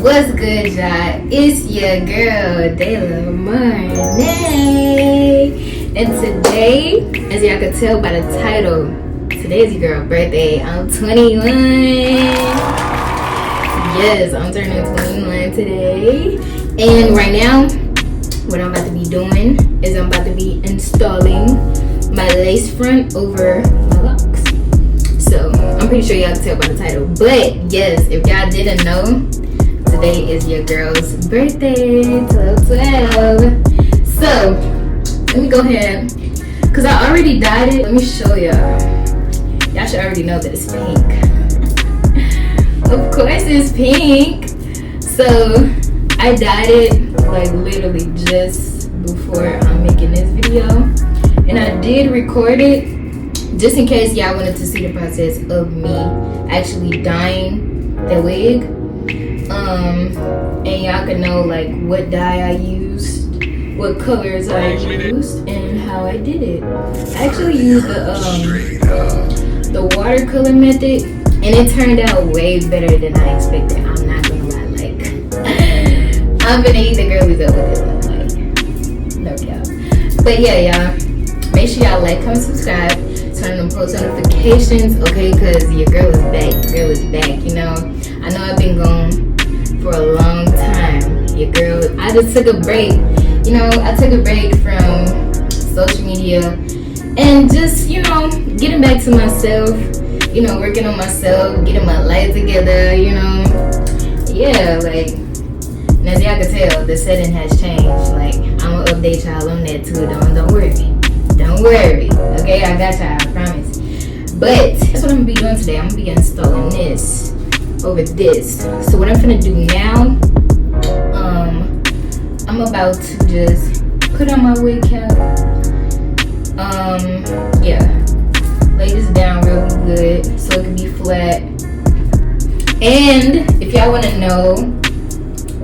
What's good, y'all? It's your girl, Dayla Marnay. And today, as y'all can tell by the title, today is your girl's birthday. I'm 21. Yes, I'm turning 21 today. And right now, what I'm about to be doing is I'm about to be installing my lace front over my locks. So, I'm pretty sure y'all can tell by the title. But, yes, if y'all didn't know, today is your girl's birthday, 12/12. So, let me go ahead, because I already dyed it. Let me show y'all. Y'all should already know that it's pink. Of course it's pink. So, I dyed it like literally just before I'm making this video. And I did record it just in case y'all wanted to see the process of me actually dyeing the wig. And y'all can know like what dye I used, what colors I used, and how I did it. I actually used the watercolor method, and it turned out way better than I expected. I'm not gonna lie, like I'm gonna eat the girlies up with this one, like no doubt. But yeah, y'all, make sure y'all like, comment, subscribe, turn on post notifications, okay? Cause your girl is back. Your girl is back. You know, I know I've been gone for a long time. Your girl, I just took a break. You know, I took a break from social media and just, you know, getting back to myself, you know, working on myself, getting my life together, you know. Yeah, like, and as y'all can tell, the setting has changed. Like, I'm gonna update y'all on that too. Don't worry. Don't worry. Okay, I got y'all, I promise. But that's what I'm gonna be doing today. I'm gonna be installing this over this. So what I'm gonna do now, I'm about to just put on my wig cap. Yeah, lay this down real good so it can be flat. And if y'all want to know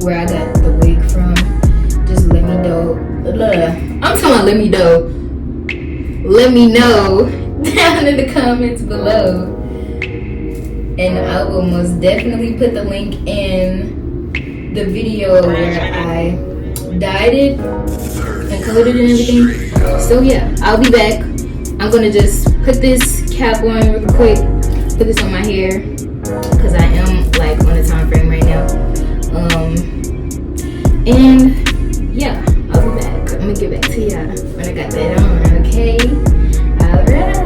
where I got the wig from, just let me know. I'm talking about let me know. Let me know down in the comments below. And I will most definitely put the link in the video where I dyed it and colored it and everything. So yeah, I'll be back. I'm gonna just put this cap on real quick, put this on my hair, because I am like on a time frame right now. And yeah, I'll be back. I'm gonna get back to y'all when I got that on, okay? Alright.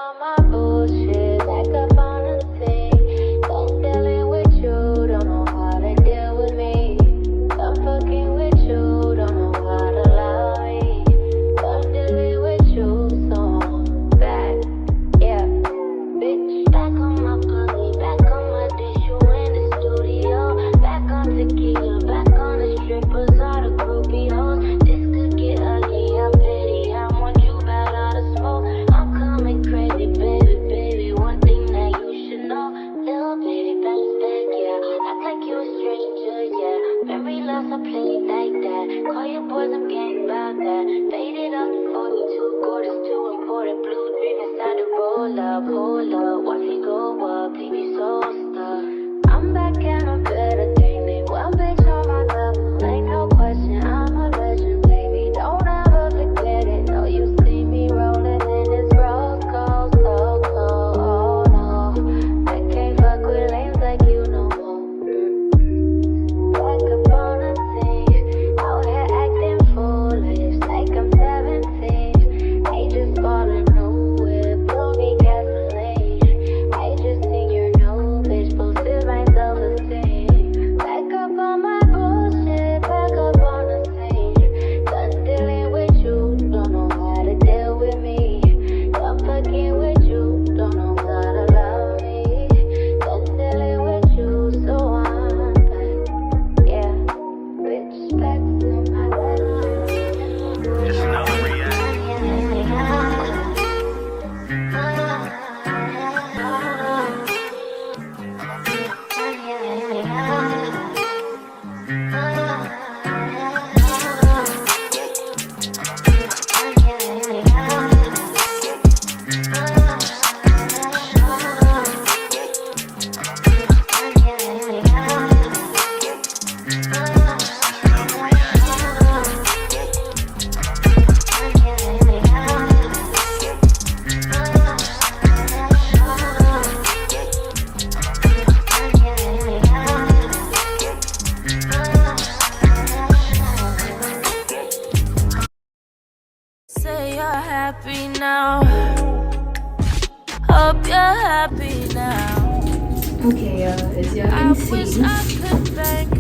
on my bullshit, back up on the scene. Don't dealing with you, don't know how to deal with me. I'm fucking with you, don't know how to love me. I'm dealing with you, so I'm back, yeah. Bitch, back on my pussy, back on my dish, you in the studio. Back on tequila, back on the strippers, all the groupie hoes. This could get ugly, I'm petty, I want you bad out of smoke. I'm coming crazy, baby, baby, one thing that you should know. Little baby, bounce back, yeah. Act like you a stranger, yeah. Memory loss, I play it like that. Call your boys, I'm getting about that. Faded up to 42, quarters too important. Blue dream inside the roll up, hold up. Watch me go up, leave you so stuck. I'm back and I'm better than me. One bitch on my level, ain't no question. I'm a legend, baby. Don't ever forget it. No, you see me rolling in this rose gold, so cold. Oh no, I can't fuck with lames like you no more. Back up on the scene, out here acting foolish, like I'm 17. I just bought a new whip, blow me gasoline. I just seen your new bitch, boosted my self-esteem. Back up on my bullshit, back up on the scene. Done dealing with you, don't know how to deal with me. Done fucking with you, don't know how to love me. Done dealing with you, so I'm back, yeah. Bitch, back to my life. Just another react. Say you're happy now. Hope you're happy now. Okay, as y'all I can wish see, I could bank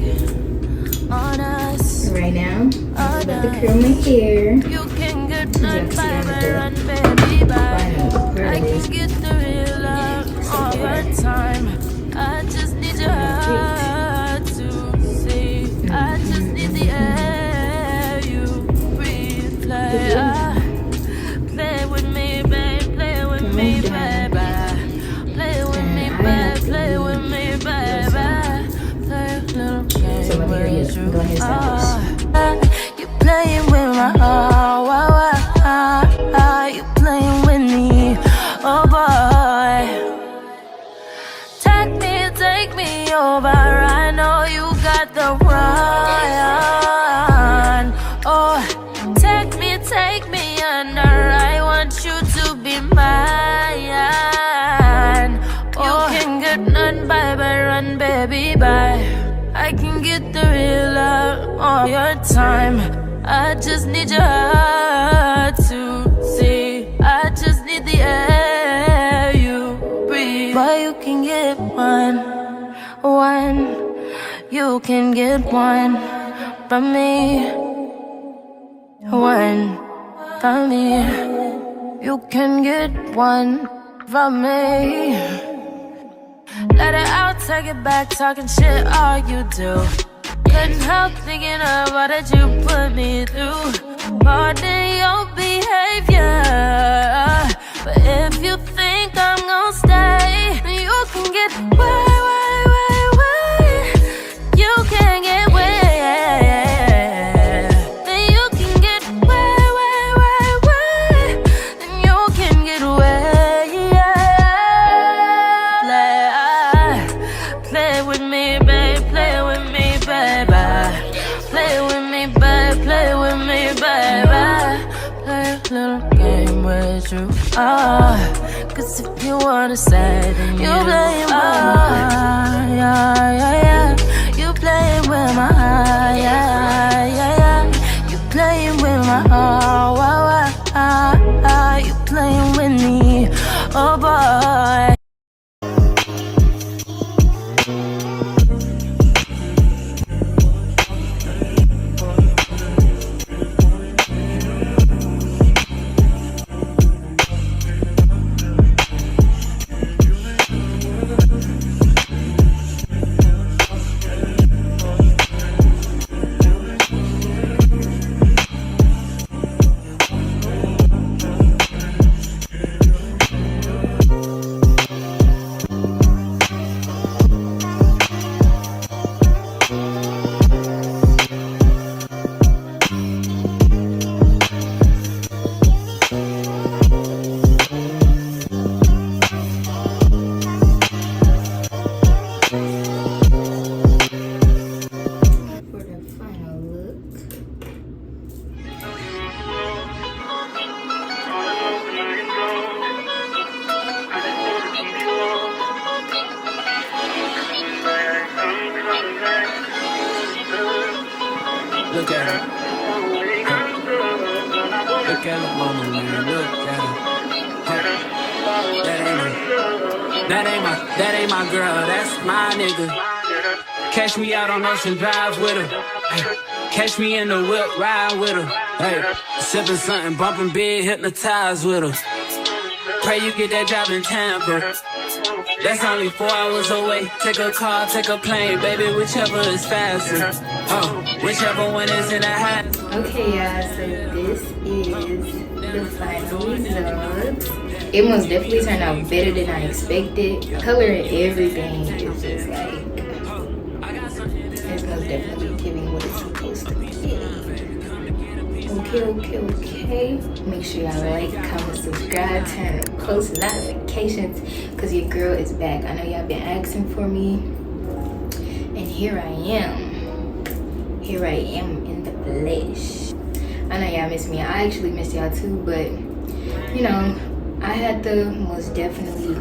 on us. right now, I'm about to curl my hair. You can get none Yes, by yeah, my the run, baby, bye. final I curly. can get the real love all your time. I just need your heart to see. I just need the air you breathe. Play with me, babe. Play with me, baby. Play with me, babe. Play with me, baby. Play a little game So let me hear with you. you. Go ahead, start You playing with my heart, you playing with me, oh boy. Take me over, I know you got the run. Oh, take me under, I want you to be mine. Oh, you can get none by run, baby, bye. I can get the real love all your time. I just need your heart to see. I just need the air you breathe. But you can get one. You can get one from me. One from me. You can get one from me. Let it out, take it back, talking shit, all you do. Couldn't help thinking of all that you put me through. More than your behavior. But if you think I'm gonna stay, then you can get way. You can get way. Then you can get way. Then you can get way. Play with me, babe. Play with me, baby. Play with me, babe. Play with me, baby. Play a little game with you. Cause if you wanna say, then you play with my yeah. You playing with my heart, yeah. You playing with my heart, you playing with me, Oh boy. For the final look. Look at her. Look at her mama, man. Look at her. That ain't my girl. That's my nigga. Catch me out on Ocean Drive with her. Hey, catch me in the whip, ride with her. Hey, sipping something, bumping big, hypnotized with her. Pray you get that job in Tampa. That's only 4 hours away. Take a car, take a plane, baby, whichever is faster. Oh, whichever one is in the house. Okay, y'all, so this is the final result. It most definitely turned out better than I expected. Color and everything is just like, it's most definitely giving what it's supposed to be. Okay. Make sure y'all like, comment, subscribe, turn on post notifications, because your girl is back. I know y'all been asking for me, and here I am in the flesh. I know y'all miss me. I actually missed y'all too, but you know, I had to most definitely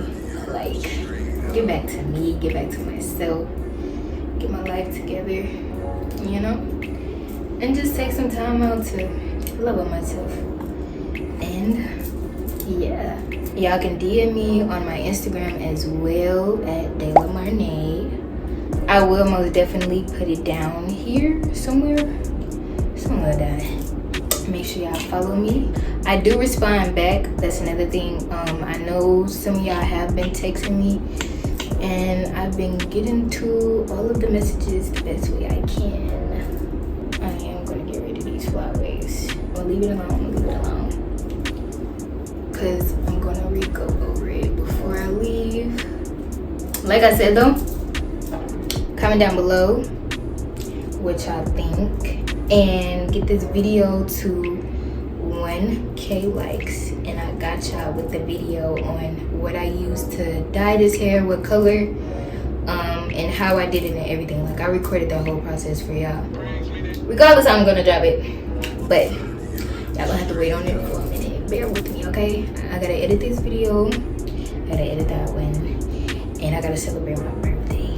like get back to me, get back to myself, get my life together, you know, and just take some time out to love on myself. And yeah, y'all can DM me on my Instagram as well at Dayla Marnay. I will most definitely put it down here somewhere down. Make sure y'all follow me. I do respond back. That's another thing. I know some of y'all have been texting me, and I've been getting to all of the messages the best way I can. I am gonna get rid of these flyaways. I'll leave it alone. Cause I'm gonna re-go over it before I leave. Like I said though, comment down below what y'all think, and get this video to 1K likes, and I got y'all with the video on what I used to dye this hair, what color, and how I did it and everything. Like, I recorded that whole process for y'all. Regardless, I'm gonna drop it, but y'all gonna have to wait on it for a minute. Bear with me, okay? I gotta edit this video, I gotta edit that one, and I gotta celebrate my birthday.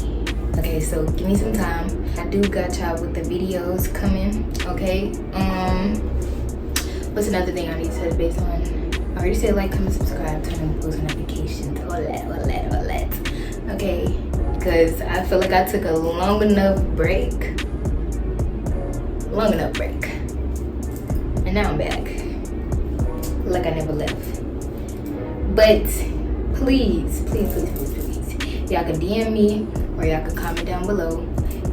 Okay, so give me some time. I do got y'all with the videos coming, okay? What's another thing I need to touch base on? I already said like, comment, subscribe, turn on post notifications, all that. Okay, because I feel like I took a long enough break. And now I'm back. Like I never left. But please, y'all can DM me, or y'all can comment down below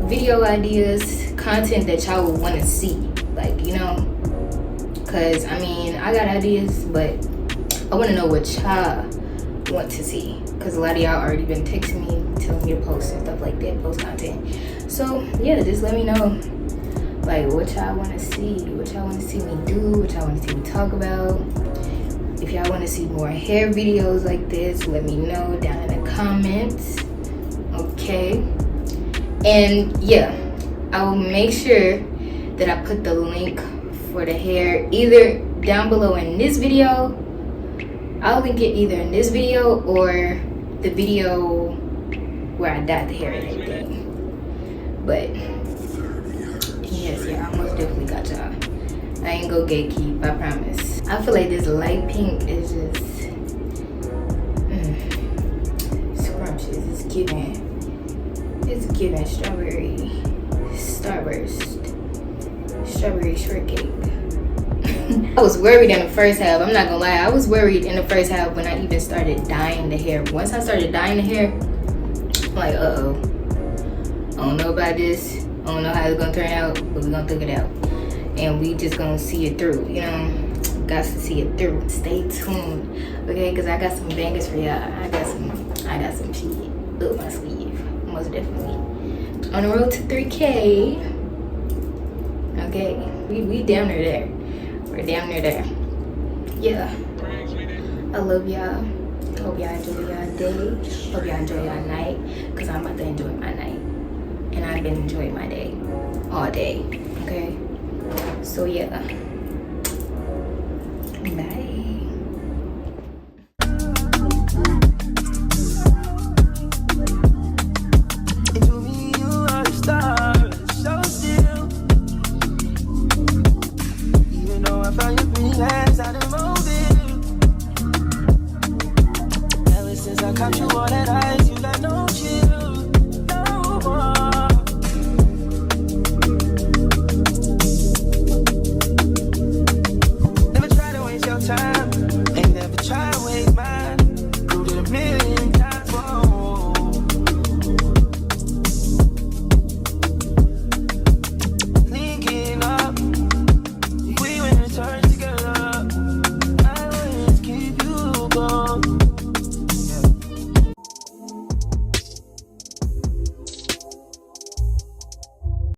video ideas, content that y'all would want to see, like, you know, because I mean, I got ideas, but I want to know what y'all want to see, because a lot of y'all already been texting me, telling me to post and stuff like that, post content. So yeah, just let me know like what y'all want to see, what y'all want to see me do, what y'all want to see me talk about. If y'all want to see more hair videos like this, let me know down in the comments. Okay, and yeah, I will make sure that I put the link for the hair either down below in this video. I'll link it either in this video or the video where I dyed the hair and everything. But yes, yeah, I most definitely got y'all. I ain't go gatekeep, I promise. I feel like this light pink is just, giving strawberry starburst, strawberry shortcake. I was worried in the first half. I'm not gonna lie. I was worried in the first half when I even started dyeing the hair. Once I started dyeing the hair, I'm like, uh-oh. I don't know about this. I don't know how it's gonna turn out, but we're gonna figure it out. And we just gonna see it through, you know? Got to see it through. Stay tuned, okay? Because I got some bangers for y'all. I got some shit up my sleeve, most definitely. On the road to 3K. Okay, we down near there. We're down near there. Yeah. I love y'all. Hope y'all enjoy y'all day. Hope y'all enjoy y'all night. Because I'm about to enjoy my night. And I've been enjoying my day. All day. Okay? So yeah. Bye. Ever since I caught you all that I